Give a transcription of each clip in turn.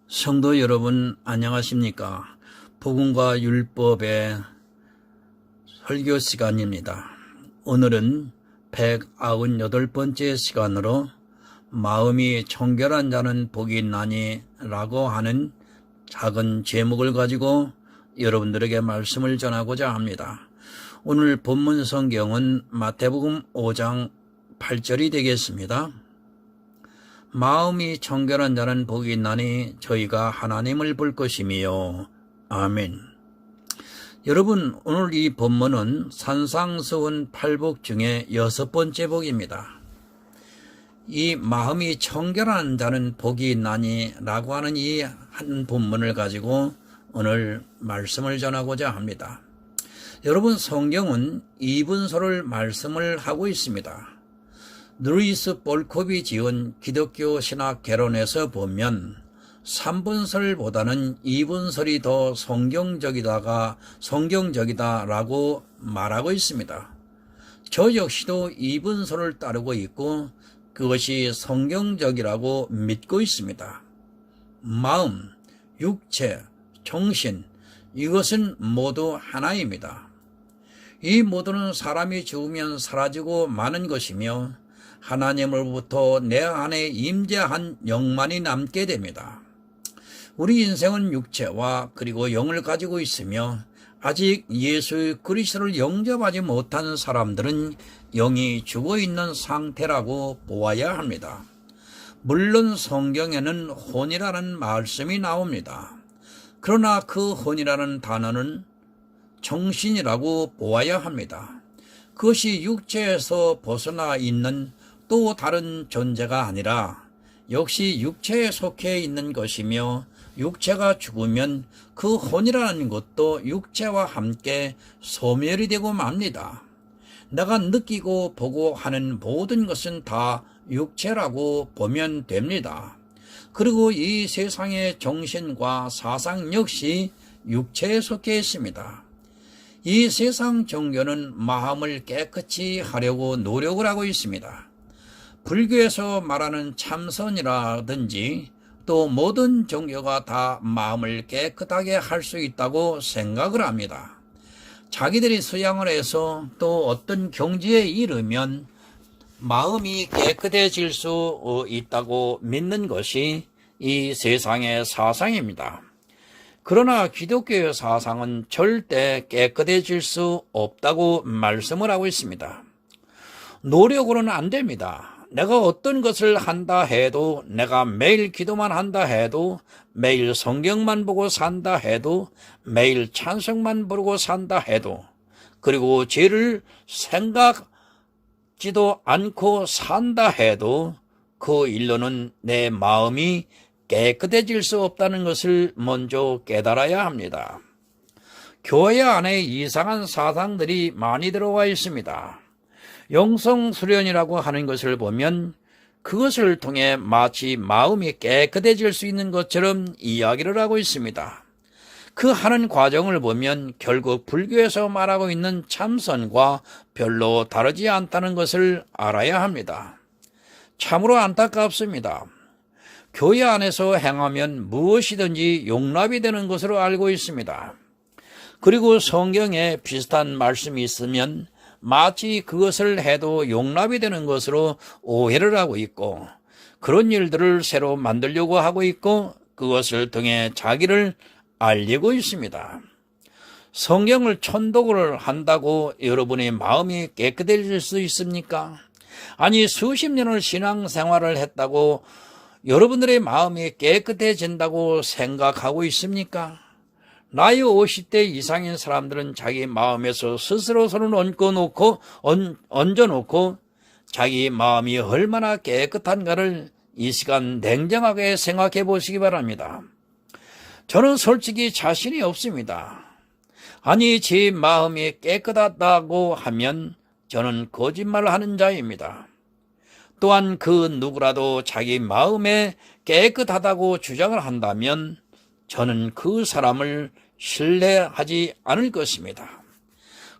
성도 여러분 안녕하십니까? 복음과 율법의 설교 시간입니다. 오늘은 198번째 시간으로 마음이 청결한 자는 복이 있나니 라고 하는 작은 제목을 가지고 여러분들에게 말씀을 전하고자 합니다. 오늘 본문 성경은 마태복음 5장 8절이 되겠습니다. 마음이 청결한 자는 복이 있나니 저희가 하나님을 볼 것이며. 아멘. 여러분, 오늘 이 본문은 산상수훈 8복 중에 6번째 복입니다. 이 마음이 청결한 자는 복이 있나니 라고 하는 이 한 본문을 가지고 오늘 말씀을 전하고자 합니다. 여러분, 성경은 이분서를 말씀을 하고 있습니다. 루이스 볼코비 지은 기독교 신학 개론에서 보면 3분설보다는 2분설이 더 성경적이다라고 말하고 있습니다. 저 역시도 2분설을 따르고 있고 그것이 성경적이라고 믿고 있습니다. 마음, 육체, 정신, 이것은 모두 하나입니다. 이 모두는 사람이 죽으면 사라지고 마는 것이며 하나님으로부터 내 안에 임재한 영만이 남게 됩니다. 우리 인생은 육체와 그리고 영을 가지고 있으며 아직 예수 그리스도를 영접하지 못한 사람들은 영이 죽어있는 상태라고 보아야 합니다. 물론 성경에는 혼이라는 말씀이 나옵니다. 그러나 그 혼이라는 단어는 정신이라고 보아야 합니다. 그것이 육체에서 벗어나 있는 또 다른 존재가 아니라 역시 육체에 속해 있는 것이며 육체가 죽으면 그 혼이라는 것도 육체와 함께 소멸이 되고 맙니다. 내가 느끼고 보고 하는 모든 것은 다 육체라고 보면 됩니다. 그리고 이 세상의 정신과 사상 역시 육체에 속해 있습니다. 이 세상 종교는 마음을 깨끗이 하려고 노력을 하고 있습니다. 불교에서 말하는 참선이라든지 또 모든 종교가 다 마음을 깨끗하게 할 수 있다고 생각을 합니다. 자기들이 수양을 해서 또 어떤 경지에 이르면 마음이 깨끗해질 수 있다고 믿는 것이 이 세상의 사상입니다. 그러나 기독교의 사상은 절대 깨끗해질 수 없다고 말씀을 하고 있습니다. 노력으로는 안 됩니다. 내가 어떤 것을 한다 해도, 내가 매일 기도만 한다 해도, 매일 성경만 보고 산다 해도, 매일 찬송만 부르고 산다 해도, 그리고 죄를 생각지도 않고 산다 해도 그 일로는 내 마음이 깨끗해질 수 없다는 것을 먼저 깨달아야 합니다. 교회 안에 이상한 사상들이 많이 들어와 있습니다. 영성수련이라고 하는 것을 보면 그것을 통해 마치 마음이 깨끗해질 수 있는 것처럼 이야기를 하고 있습니다. 그 하는 과정을 보면 결국 불교에서 말하고 있는 참선과 별로 다르지 않다는 것을 알아야 합니다. 참으로 안타깝습니다. 교회 안에서 행하면 무엇이든지 용납이 되는 것으로 알고 있습니다. 그리고 성경에 비슷한 말씀이 있으면 마치 그것을 해도 용납이 되는 것으로 오해를 하고 있고 그런 일들을 새로 만들려고 하고 있고 그것을 통해 자기를 알리고 있습니다. 성경을 천독을 한다고 여러분의 마음이 깨끗해질 수 있습니까? 아니, 수십 년을 신앙생활을 했다고 여러분들의 마음이 깨끗해진다고 생각하고 있습니까? 나이 50대 이상인 사람들은 자기 마음에서 스스로 손을 얹어놓고 자기 마음이 얼마나 깨끗한가를 이 시간 냉정하게 생각해 보시기 바랍니다. 저는 솔직히 자신이 없습니다. 아니, 제 마음이 깨끗하다고 하면 저는 거짓말을 하는 자입니다. 또한 그 누구라도 자기 마음에 깨끗하다고 주장을 한다면 저는 그 사람을 신뢰하지 않을 것입니다.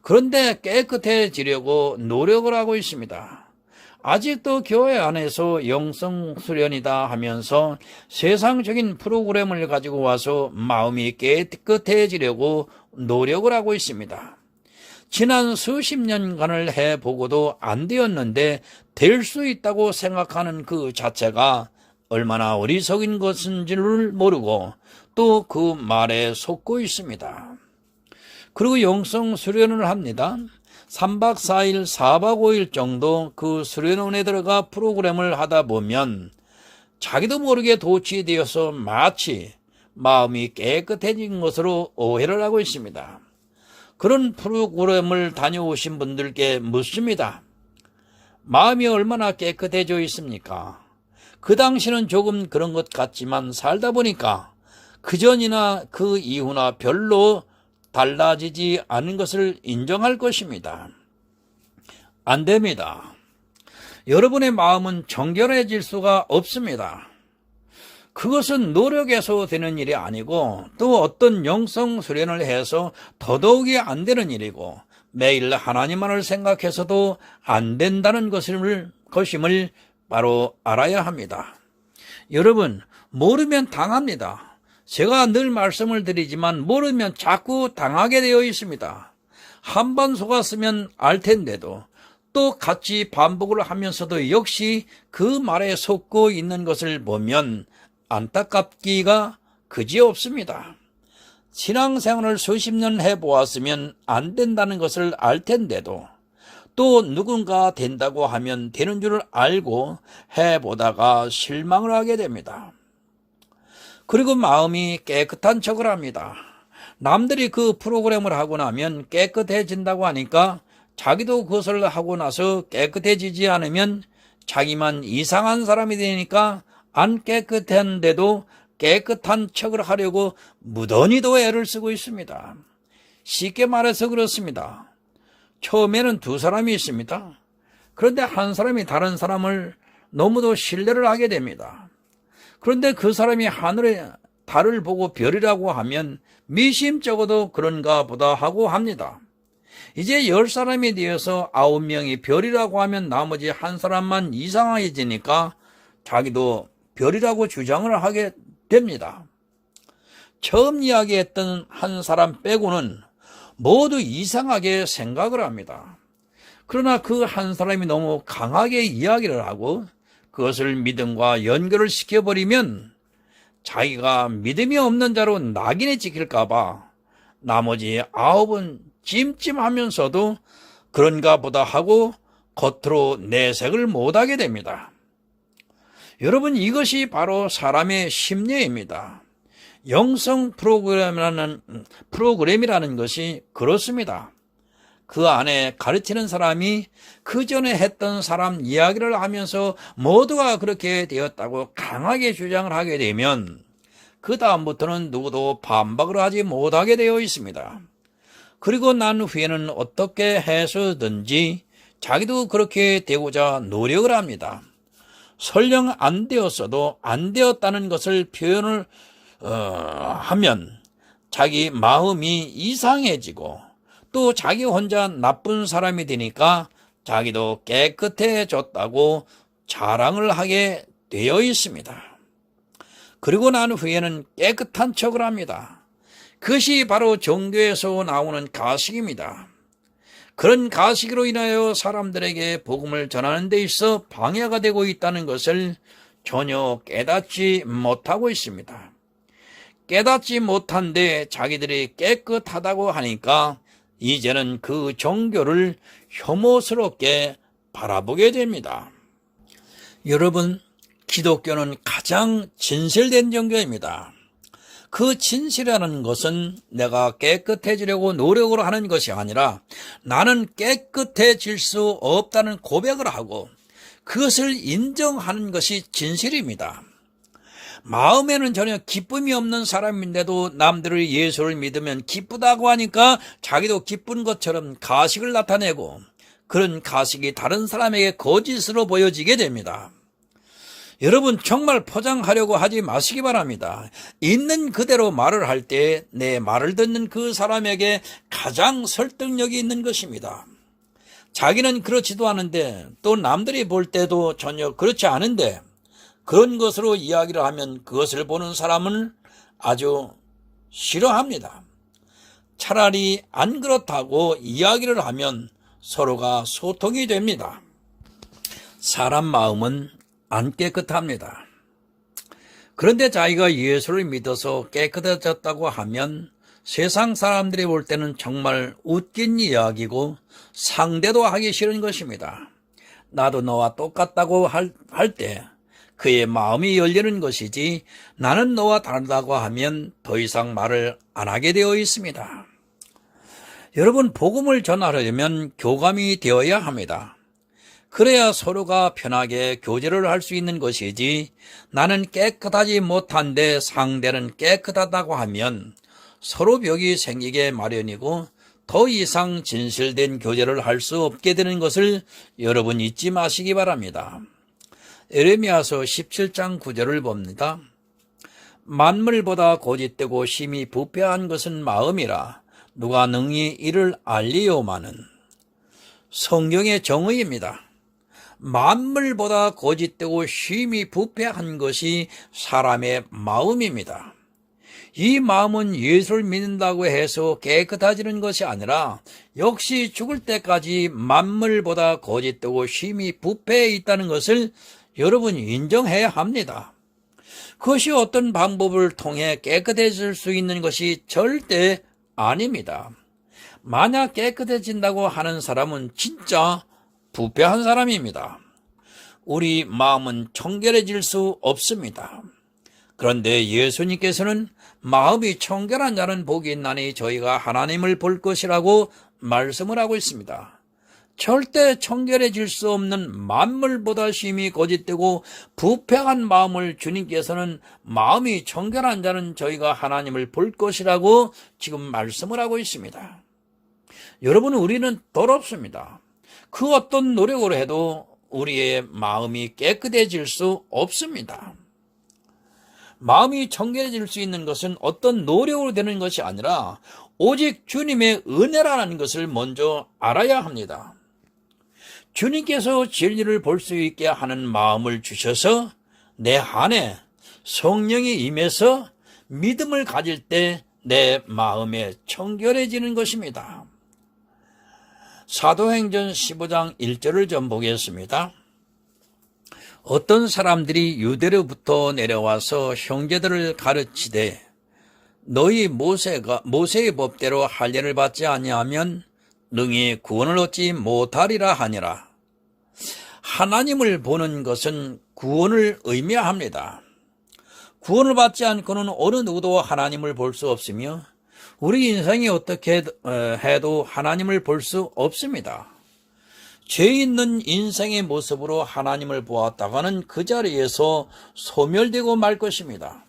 그런데 깨끗해지려고 노력을 하고 있습니다. 아직도 교회 안에서 영성 수련이다 하면서 세상적인 프로그램을 가지고 와서 마음이 깨끗해지려고 노력을 하고 있습니다. 지난 수십 년간을 해보고도 안 되었는데 될 수 있다고 생각하는 그 자체가 얼마나 어리석인 것인지를 모르고 또 그 말에 속고 있습니다. 그리고 영성 수련을 합니다. 3박 4일, 4박 5일 정도 그 수련원에 들어가 프로그램을 하다 보면 자기도 모르게 도취되어서 마치 마음이 깨끗해진 것으로 오해를 하고 있습니다. 그런 프로그램을 다녀오신 분들께 묻습니다. 마음이 얼마나 깨끗해져 있습니까? 그 당시는 조금 그런 것 같지만 살다 보니까 그 전이나 그 이후나 별로 달라지지 않은 것을 인정할 것입니다. 안 됩니다. 여러분의 마음은 정결해질 수가 없습니다. 그것은 노력해서 되는 일이 아니고 또 어떤 영성 수련을 해서 더더욱이 안 되는 일이고 매일 하나님만을 생각해서도 안 된다는 것임을 바로 알아야 합니다. 여러분, 모르면 당합니다. 제가 늘 말씀을 드리지만 모르면 자꾸 당하게 되어 있습니다. 한 번 속았으면 알 텐데도 또 같이 반복을 하면서도 역시 그 말에 속고 있는 것을 보면 안타깝기가 그지없습니다. 신앙생활을 수십 년 해보았으면 안 된다는 것을 알 텐데도 또 누군가 된다고 하면 되는 줄 알고 해보다가 실망을 하게 됩니다. 그리고 마음이 깨끗한 척을 합니다. 남들이 그 프로그램을 하고 나면 깨끗해진다고 하니까 자기도 그것을 하고 나서 깨끗해지지 않으면 자기만 이상한 사람이 되니까 안 깨끗한데도 깨끗한 척을 하려고 무던히도 애를 쓰고 있습니다. 쉽게 말해서 그렇습니다. 처음에는 두 사람이 있습니다. 그런데 한 사람이 다른 사람을 너무도 신뢰를 하게 됩니다. 그런데 그 사람이 하늘의 달을 보고 별이라고 하면 미심쩍어도 그런가 보다 하고 합니다. 이제 10사람이 되어서 9명이 별이라고 하면 나머지 한 사람만 이상해지니까 자기도 별이라고 주장을 하게 됩니다. 처음 이야기했던 한 사람 빼고는 모두 이상하게 생각을 합니다. 그러나 그 한 사람이 너무 강하게 이야기를 하고 그것을 믿음과 연결을 시켜버리면 자기가 믿음이 없는 자로 낙인이 찍힐까봐 나머지 9은 찜찜하면서도 그런가 보다 하고 겉으로 내색을 못하게 됩니다. 여러분, 이것이 바로 사람의 심리입니다. 영성 프로그램이라는 것이 그렇습니다. 그 안에 가르치는 사람이 그 전에 했던 사람 이야기를 하면서 모두가 그렇게 되었다고 강하게 주장을 하게 되면 그 다음부터는 누구도 반박을 하지 못하게 되어 있습니다. 그리고 난 후에는 어떻게 해서든지 자기도 그렇게 되고자 노력을 합니다. 설령 안 되었어도 안 되었다는 것을 표현을 하면 자기 마음이 이상해지고 또 자기 혼자 나쁜 사람이 되니까 자기도 깨끗해졌다고 자랑을 하게 되어 있습니다. 그리고 난 후에는 깨끗한 척을 합니다. 그것이 바로 종교에서 나오는 가식입니다. 그런 가식으로 인하여 사람들에게 복음을 전하는 데 있어 방해가 되고 있다는 것을 전혀 깨닫지 못하고 있습니다. 깨닫지 못한데 자기들이 깨끗하다고 하니까 이제는 그 종교를 혐오스럽게 바라보게 됩니다. 여러분, 기독교는 가장 진실된 종교입니다. 그 진실이라는 것은 내가 깨끗해지려고 노력을 하는 것이 아니라 나는 깨끗해질 수 없다는 고백을 하고 그것을 인정하는 것이 진실입니다. 마음에는 전혀 기쁨이 없는 사람인데도 남들의 예수를 믿으면 기쁘다고 하니까 자기도 기쁜 것처럼 가식을 나타내고 그런 가식이 다른 사람에게 거짓으로 보여지게 됩니다. 여러분, 정말 포장하려고 하지 마시기 바랍니다. 있는 그대로 말을 할 때 내 말을 듣는 그 사람에게 가장 설득력이 있는 것입니다. 자기는 그렇지도 않은데 또 남들이 볼 때도 전혀 그렇지 않은데 그런 것으로 이야기를 하면 그것을 보는 사람은 아주 싫어합니다. 차라리 안 그렇다고 이야기를 하면 서로가 소통이 됩니다. 사람 마음은 안 깨끗합니다. 그런데 자기가 예수를 믿어서 깨끗해졌다고 하면 세상 사람들이 볼 때는 정말 웃긴 이야기고 상대도 하기 싫은 것입니다. 나도 너와 똑같다고 할 때 그의 마음이 열리는 것이지 나는 너와 다르다고 하면 더 이상 말을 안 하게 되어 있습니다. 여러분, 복음을 전하려면 교감이 되어야 합니다. 그래야 서로가 편하게 교제를 할 수 있는 것이지 나는 깨끗하지 못한데 상대는 깨끗하다고 하면 서로 벽이 생기게 마련이고 더 이상 진실된 교제를 할 수 없게 되는 것을 여러분 잊지 마시기 바랍니다. 에레미야서 17장 9절을 봅니다. 만물보다 고짓되고 심히 부패한 것은 마음이라 누가 능히 이를 알리오마는. 성경의 정의입니다. 만물보다 고짓되고 심히 부패한 것이 사람의 마음입니다. 이 마음은 예수를 믿는다고 해서 깨끗해지는 것이 아니라 역시 죽을 때까지 만물보다 고짓되고 심히 부패해 있다는 것을 여러분이 인정해야 합니다. 그것이 어떤 방법을 통해 깨끗해질 수 있는 것이 절대 아닙니다. 만약 깨끗해진다고 하는 사람은 진짜 부패한 사람입니다. 우리 마음은 청결해질 수 없습니다. 그런데 예수님께서는 마음이 청결한 자는 복이 있나니 저희가 하나님을 볼 것이라고 말씀을 하고 있습니다. 절대 청결해질 수 없는 만물보다 심히 거짓되고 부패한 마음을 주님께서는 마음이 청결한 자는 저희가 하나님을 볼 것이라고 지금 말씀을 하고 있습니다. 여러분, 우리는 더럽습니다. 그 어떤 노력으로 해도 우리의 마음이 깨끗해질 수 없습니다. 마음이 청결해질 수 있는 것은 어떤 노력으로 되는 것이 아니라 오직 주님의 은혜라는 것을 먼저 알아야 합니다. 주님께서 진리를 볼 수 있게 하는 마음을 주셔서 내 안에 성령이 임해서 믿음을 가질 때 내 마음에 청결해지는 것입니다. 사도행전 15장 1절을 좀 보겠습니다. 어떤 사람들이 유대로부터 내려와서 형제들을 가르치되 너희 모세의 법대로 할례를 받지 아니하면 능히 구원을 얻지 못하리라 하니라. 하나님을 보는 것은 구원을 의미합니다. 구원을 받지 않고는 어느 누구도 하나님을 볼 수 없으며 우리 인생이 어떻게 해도 하나님을 볼 수 없습니다. 죄 있는 인생의 모습으로 하나님을 보았다가는 그 자리에서 소멸되고 말 것입니다.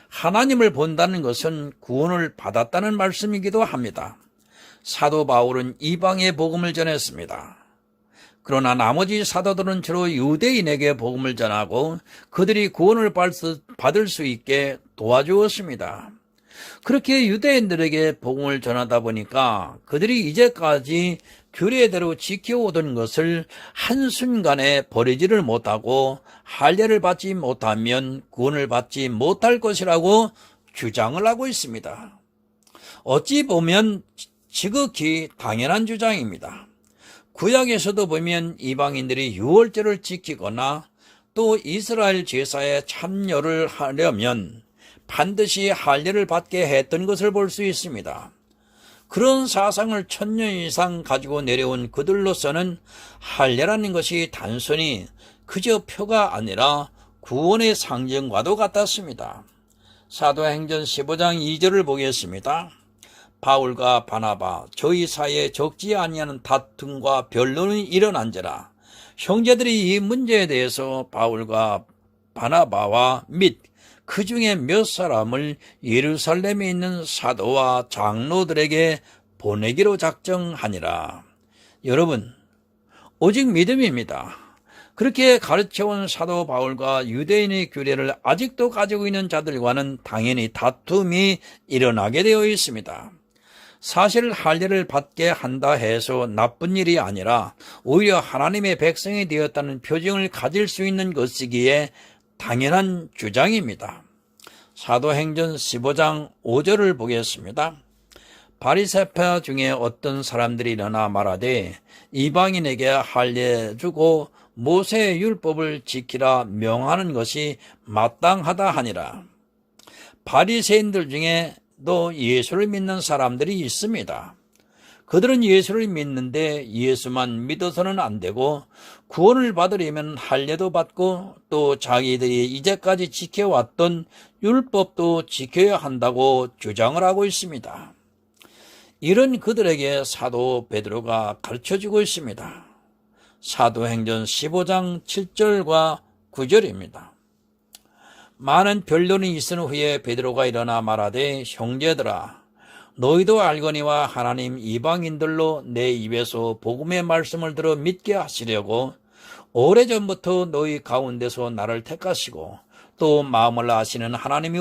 하나님을 본다는 것은 구원을 받았다는 말씀이기도 합니다. 사도 바울은 이방의 복음을 전했습니다. 그러나 나머지 사도들은 주로 유대인에게 복음을 전하고 그들이 구원을 받을 수 있게 도와주었습니다. 그렇게 유대인들에게 복음을 전하다 보니까 그들이 이제까지 규례대로 지켜오던 것을 한순간에 버리지를 못하고 할례를 받지 못하면 구원을 받지 못할 것이라고 주장을 하고 있습니다. 어찌 보면 지극히 당연한 주장입니다. 구약에서도 보면 이방인들이 유월절을 지키거나 또 이스라엘 제사에 참여를 하려면 반드시 할례를 받게 했던 것을 볼 수 있습니다. 그런 사상을 1000년 이상 가지고 내려온 그들로서는 할례라는 것이 단순히 그저 표가 아니라 구원의 상징과도 같았습니다. 사도행전 15장 2절을 보겠습니다. 바울과 바나바 저희 사이에 적지 아니하는 다툼과 변론이 일어난지라. 형제들이 이 문제에 대해서 바울과 바나바와 및 그 중에 몇 사람을 예루살렘에 있는 사도와 장로들에게 보내기로 작정하니라. 여러분, 오직 믿음입니다. 그렇게 가르쳐온 사도 바울과 유대인의 규례를 아직도 가지고 있는 자들과는 당연히 다툼이 일어나게 되어 있습니다. 사실 할례를 받게 한다 해서 나쁜 일이 아니라 오히려 하나님의 백성이 되었다는 표징을 가질 수 있는 것이기에 당연한 주장입니다. 사도행전 15장 5절을 보겠습니다. 바리새파 중에 어떤 사람들이 일어나 말하되 이방인에게 할례 주고 모세의 율법을 지키라 명하는 것이 마땅하다 하니라. 바리새인들 중에도 예수를 믿는 사람들이 있습니다. 그들은 예수를 믿는데 예수만 믿어서는 안 되고 구원을 받으려면 할례도 받고 또 자기들이 이제까지 지켜왔던 율법도 지켜야 한다고 주장을 하고 있습니다. 이런 그들에게 사도 베드로가 가르쳐주고 있습니다. 사도행전 15장 7절과 9절입니다. 많은 변론이 있은 후에 베드로가 일어나 말하되 형제들아 너희도 알거니와 하나님 이방인들로 내 입에서 복음의 말씀을 들어 믿게 하시려고 오래전부터 너희 가운데서 나를 택하시고 또 마음을 아시는 하나님이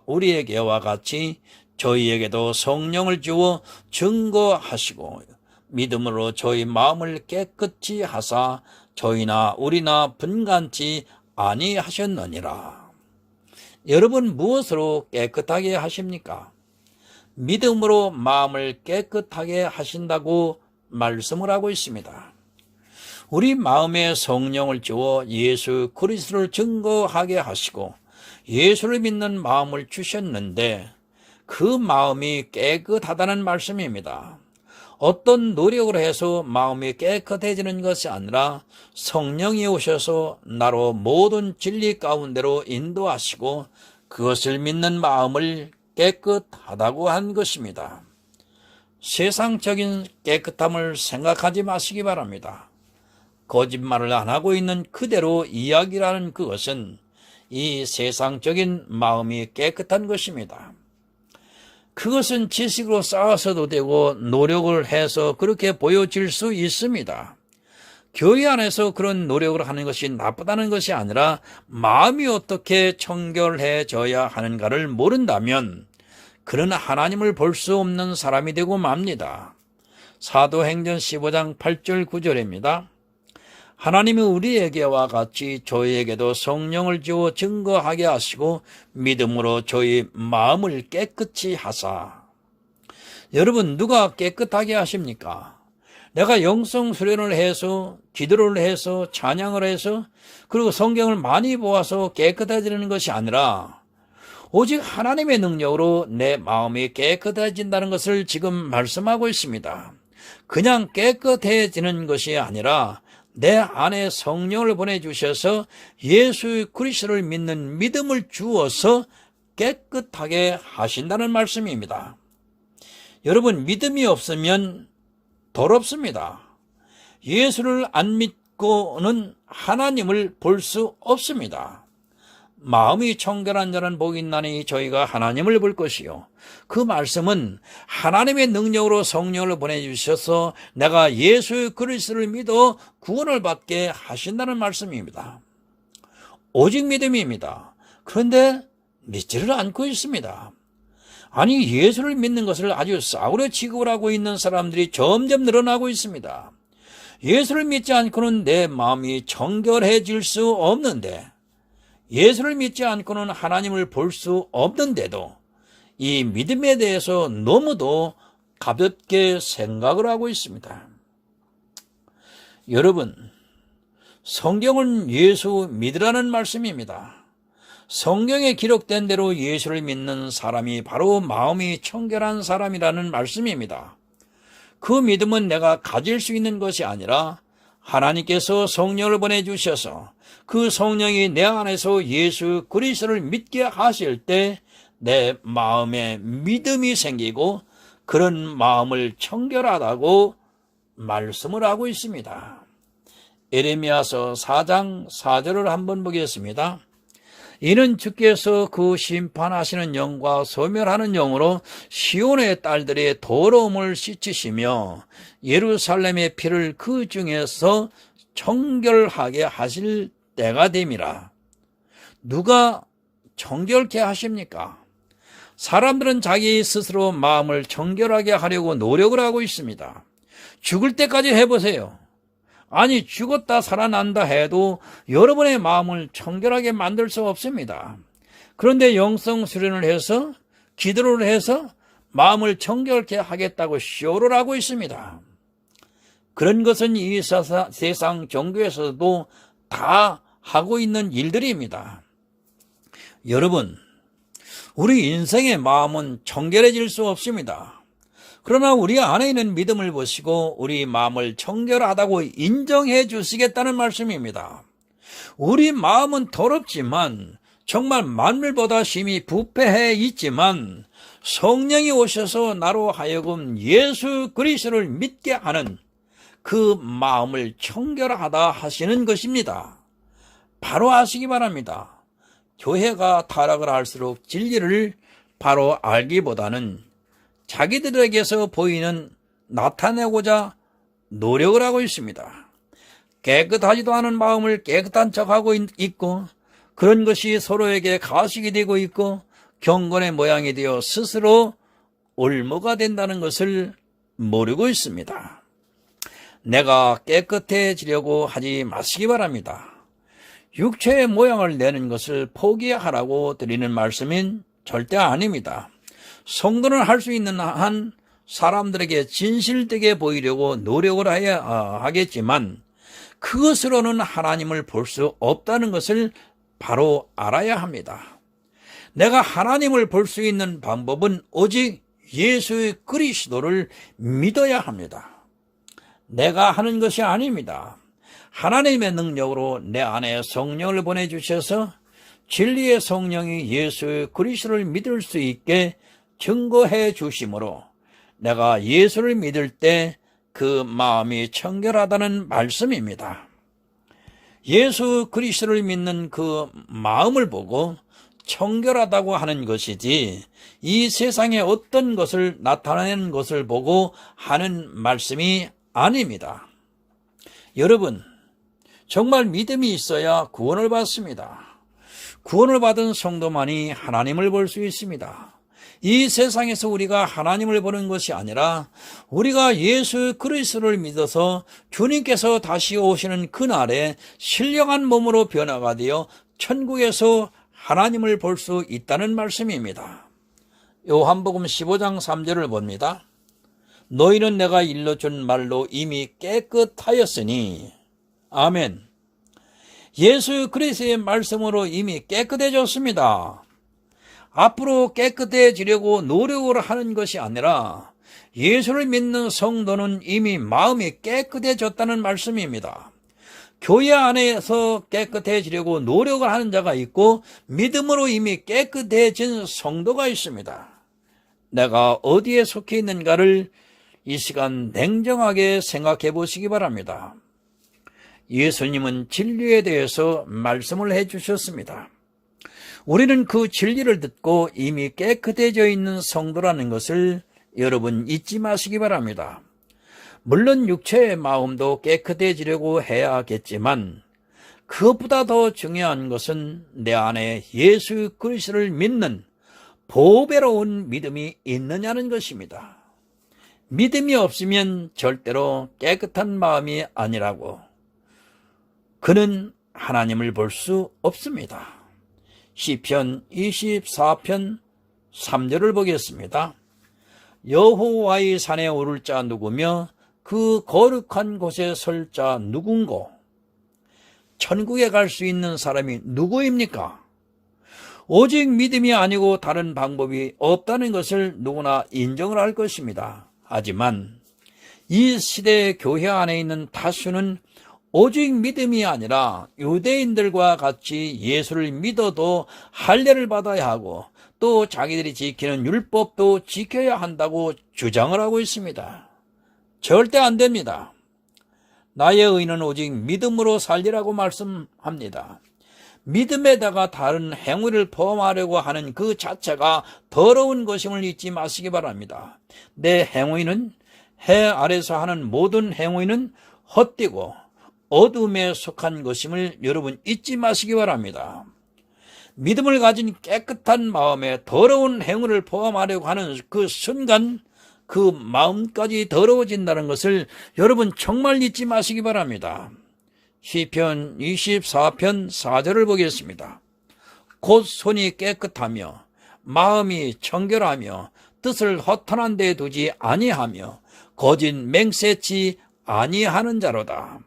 우리에게와 같이 저희에게도 성령을 주어 증거하시고 믿음으로 저희 마음을 깨끗이 하사 저희나 우리나 분간치 아니하셨느니라. 여러분 무엇으로 깨끗하게 하십니까? 믿음으로 마음을 깨끗하게 하신다고 말씀을 하고 있습니다. 우리 마음에 성령을 주어 예수 그리스도를 증거하게 하시고 예수를 믿는 마음을 주셨는데 그 마음이 깨끗하다는 말씀입니다. 어떤 노력을 해서 마음이 깨끗해지는 것이 아니라 성령이 오셔서 나로 모든 진리 가운데로 인도하시고 그것을 믿는 마음을 깨끗하다고 한 것입니다. 세상적인 깨끗함을 생각하지 마시기 바랍니다. 거짓말을 안 하고 있는 그대로 이야기라는 그것은 이 세상적인 마음이 깨끗한 것입니다. 그것은 지식으로 쌓아서도 되고 노력을 해서 그렇게 보여질 수 있습니다. 교회 안에서 그런 노력을 하는 것이 나쁘다는 것이 아니라 마음이 어떻게 청결해져야 하는가를 모른다면 그는 하나님을 볼 수 없는 사람이 되고 맙니다. 사도행전 15장 8절 9절입니다. 하나님이 우리에게와 같이 저희에게도 성령을 주어 증거하게 하시고 믿음으로 저희 마음을 깨끗이 하사. 여러분 누가 깨끗하게 하십니까? 내가 영성 수련을 해서 기도를 해서 찬양을 해서 그리고 성경을 많이 보아서 깨끗해지는 것이 아니라 오직 하나님의 능력으로 내 마음이 깨끗해진다는 것을 지금 말씀하고 있습니다. 그냥 깨끗해지는 것이 아니라 내 안에 성령을 보내주셔서 예수 그리스도를 믿는 믿음을 주어서 깨끗하게 하신다는 말씀입니다. 여러분 믿음이 없으면 더럽습니다. 예수를 안 믿고는 하나님을 볼 수 없습니다. 마음이 청결한 자는 복이 있나니 저희가 하나님을 볼 것이요. 그 말씀은 하나님의 능력으로 성령을 보내주셔서 내가 예수 그리스도를 믿어 구원을 받게 하신다는 말씀입니다. 오직 믿음입니다. 그런데 믿지를 않고 있습니다. 아니 예수를 믿는 것을 아주 싸구려 취급을 하고 있는 사람들이 점점 늘어나고 있습니다. 예수를 믿지 않고는 내 마음이 청결해질 수 없는데 예수를 믿지 않고는 하나님을 볼 수 없는데도 이 믿음에 대해서 너무도 가볍게 생각을 하고 있습니다. 여러분, 성경은 예수 믿으라는 말씀입니다. 성경에 기록된 대로 예수를 믿는 사람이 바로 마음이 청결한 사람이라는 말씀입니다. 그 믿음은 내가 가질 수 있는 것이 아니라 하나님께서 성령을 보내주셔서 그 성령이 내 안에서 예수 그리스도를 믿게 하실 때 내 마음에 믿음이 생기고 그런 마음을 청결하다고 말씀을 하고 있습니다. 예레미야서 4장 4절을 한번 보겠습니다. 이는 주께서 그 심판하시는 영과 소멸하는 영으로 시온의 딸들의 더러움을 씻으시며 예루살렘의 피를 그 중에서 청결하게 하실 때가 됨이라. 누가 청결케 하십니까? 사람들은 자기 스스로 마음을 청결하게 하려고 노력을 하고 있습니다. 죽을 때까지 해보세요. 아니, 죽었다 살아난다 해도 여러분의 마음을 청결하게 만들 수 없습니다. 그런데 영성 수련을 해서, 기도를 해서 마음을 청결케 하겠다고 쇼를 하고 있습니다. 그런 것은 이 세상 종교에서도 다 하고 있는 일들입니다. 여러분, 우리 인생의 마음은 청결해질 수 없습니다. 그러나 우리 안에 있는 믿음을 보시고 우리 마음을 청결하다고 인정해 주시겠다는 말씀입니다. 우리 마음은 더럽지만, 정말 만물보다 심히 부패해 있지만 성령이 오셔서 나로 하여금 예수 그리스도를 믿게 하는 그 마음을 청결하다 하시는 것입니다. 바로 아시기 바랍니다. 교회가 타락을 할수록 진리를 바로 알기보다는 자기들에게서 보이는 나타내고자 노력을 하고 있습니다. 깨끗하지도 않은 마음을 깨끗한 척하고 있고, 그런 것이 서로에게 가식이 되고 있고 경건의 모양이 되어 스스로 올무가 된다는 것을 모르고 있습니다. 내가 깨끗해지려고 하지 마시기 바랍니다. 육체의 모양을 내는 것을 포기하라고 드리는 말씀은 절대 아닙니다. 성도는 할 수 있는 한 사람들에게 진실되게 보이려고 노력을 해야 하겠지만 그것으로는 하나님을 볼 수 없다는 것을 바로 알아야 합니다. 내가 하나님을 볼 수 있는 방법은 오직 예수 그리스도를 믿어야 합니다. 내가 하는 것이 아닙니다. 하나님의 능력으로 내 안에 성령을 보내주셔서 진리의 성령이 예수 그리스도를 믿을 수 있게 증거해 주심으로 내가 예수를 믿을 때 그 마음이 청결하다는 말씀입니다. 예수 그리스도를 믿는 그 마음을 보고 청결하다고 하는 것이지 이 세상에 어떤 것을 나타내는 것을 보고 하는 말씀이 아닙니다. 여러분, 정말 믿음이 있어야 구원을 받습니다. 구원을 받은 성도만이 하나님을 볼 수 있습니다. 이 세상에서 우리가 하나님을 보는 것이 아니라 우리가 예수 그리스도를 믿어서 주님께서 다시 오시는 그날에 신령한 몸으로 변화가 되어 천국에서 하나님을 볼 수 있다는 말씀입니다. 요한복음 15장 3절을 봅니다. 너희는 내가 일러준 말로 이미 깨끗하였으니. 아멘. 예수 그리스도의 말씀으로 이미 깨끗해졌습니다. 앞으로 깨끗해지려고 노력을 하는 것이 아니라 예수를 믿는 성도는 이미 마음이 깨끗해졌다는 말씀입니다. 교회 안에서 깨끗해지려고 노력을 하는 자가 있고 믿음으로 이미 깨끗해진 성도가 있습니다. 내가 어디에 속해 있는가를 이 시간 냉정하게 생각해 보시기 바랍니다. 예수님은 진리에 대해서 말씀을 해주셨습니다. 우리는 그 진리를 듣고 이미 깨끗해져 있는 성도라는 것을 여러분 잊지 마시기 바랍니다. 물론 육체의 마음도 깨끗해지려고 해야겠지만 그것보다 더 중요한 것은 내 안에 예수 그리스도를 믿는 보배로운 믿음이 있느냐는 것입니다. 믿음이 없으면 절대로 깨끗한 마음이 아니라고 그는 하나님을 볼 수 없습니다. 시편 24편 3절을 보겠습니다. 여호와의 산에 오를 자 누구며 그 거룩한 곳에 설 자 누군고? 천국에 갈 수 있는 사람이 누구입니까? 오직 믿음이 아니고 다른 방법이 없다는 것을 누구나 인정을 할 것입니다. 하지만 이 시대의 교회 안에 있는 다수는 오직 믿음이 아니라 유대인들과 같이 예수를 믿어도 할례를 받아야 하고 또 자기들이 지키는 율법도 지켜야 한다고 주장을 하고 있습니다. 절대 안 됩니다. 나의 의는 오직 믿음으로 살리라고 말씀합니다. 믿음에다가 다른 행위를 포함하려고 하는 그 자체가 더러운 것임을 잊지 마시기 바랍니다. 내 행위는 해 아래서 하는 모든 행위는 헛되고 어둠에 속한 것임을 여러분 잊지 마시기 바랍니다. 믿음을 가진 깨끗한 마음에 더러운 행위를 포함하려고 하는 그 순간 그 마음까지 더러워진다는 것을 여러분 정말 잊지 마시기 바랍니다. 시편 24편 4절을 보겠습니다. 곧 손이 깨끗하며 마음이 청결하며 뜻을 허탄한 데 두지 아니하며 거짓 맹세치 아니하는 자로다.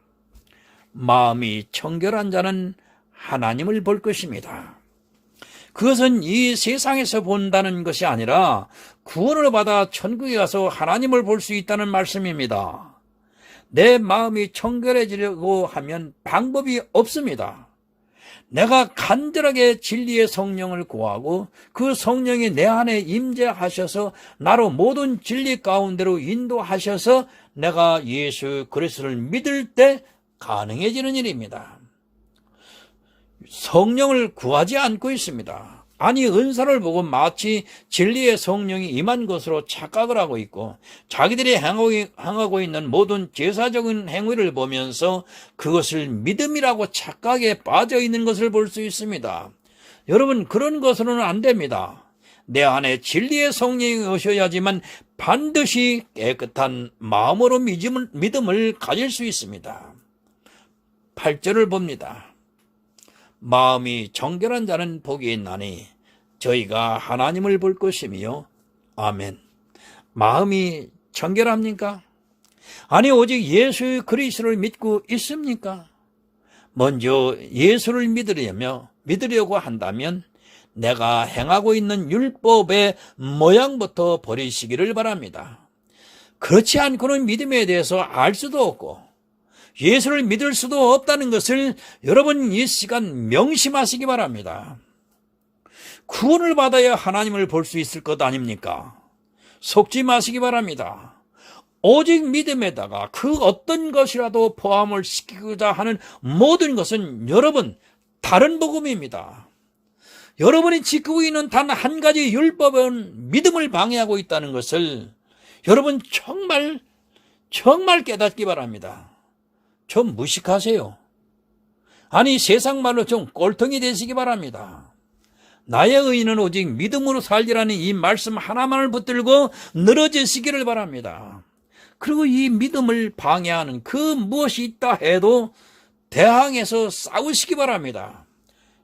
마음이 청결한 자는 하나님을 볼 것입니다. 그것은 이 세상에서 본다는 것이 아니라 구원을 받아 천국에 가서 하나님을 볼 수 있다는 말씀입니다. 내 마음이 청결해지려고 하면 방법이 없습니다. 내가 간절하게 진리의 성령을 구하고 그 성령이 내 안에 임재하셔서 나로 모든 진리 가운데로 인도하셔서 내가 예수 그리스도를 믿을 때 가능해지는 일입니다. 성령을 구하지 않고 있습니다. 아니, 은사를 보고 마치 진리의 성령이 임한 것으로 착각을 하고 있고 자기들이 행하고 있는 모든 제사적인 행위를 보면서 그것을 믿음이라고 착각에 빠져 있는 것을 볼 수 있습니다. 여러분, 그런 것으로는 안 됩니다. 내 안에 진리의 성령이 오셔야지만 반드시 깨끗한 마음으로 믿음을 가질 수 있습니다. 8절을 봅니다. 마음이 정결한 자는 복이 있나니 저희가 하나님을 볼 것이며. 아멘. 마음이 정결합니까? 아니, 오직 예수 그리스도를 믿고 있습니까? 먼저 예수를 믿으려고 한다면 내가 행하고 있는 율법의 모양부터 버리시기를 바랍니다. 그렇지 않고는 믿음에 대해서 알 수도 없고 예수를 믿을 수도 없다는 것을 여러분 이 시간 명심하시기 바랍니다. 구원을 받아야 하나님을 볼 수 있을 것 아닙니까? 속지 마시기 바랍니다. 오직 믿음에다가 그 어떤 것이라도 포함을 시키고자 하는 모든 것은 여러분 다른 복음입니다. 여러분이 지키고 있는 단 한 가지 율법은 믿음을 방해하고 있다는 것을 여러분 정말 깨닫기 바랍니다. 좀 무식하세요. 아니, 세상 말로 좀 꼴통이 되시기 바랍니다. 나의 의인은 오직 믿음으로 살리라는 이 말씀 하나만을 붙들고 늘어지시기를 바랍니다. 그리고 이 믿음을 방해하는 그 무엇이 있다 해도 대항해서 싸우시기 바랍니다.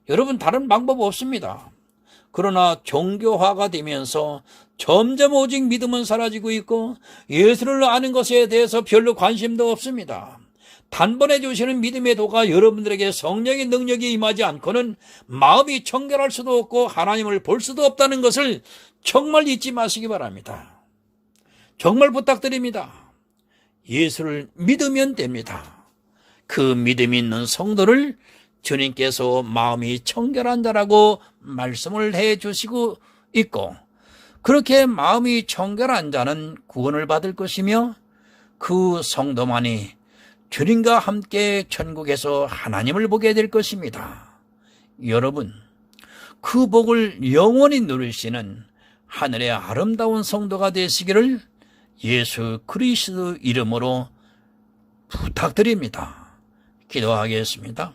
여러분, 다른 방법 없습니다. 그러나 종교화가 되면서 점점 오직 믿음은 사라지고 있고 예수를 아는 것에 대해서 별로 관심도 없습니다. 단번에 주시는 믿음의 도가 여러분들에게 성령의 능력이 임하지 않고는 마음이 청결할 수도 없고 하나님을 볼 수도 없다는 것을 정말 잊지 마시기 바랍니다. 정말 부탁드립니다. 예수를 믿으면 됩니다. 그 믿음 있는 성도를 주님께서 마음이 청결한 자라고 말씀을 해주시고 있고 그렇게 마음이 청결한 자는 구원을 받을 것이며 그 성도만이 주님과 함께 천국에서 하나님을 보게 될 것입니다. 여러분, 그 복을 영원히 누리시는 하늘의 아름다운 성도가 되시기를 예수 그리스도 이름으로 부탁드립니다. 기도하겠습니다.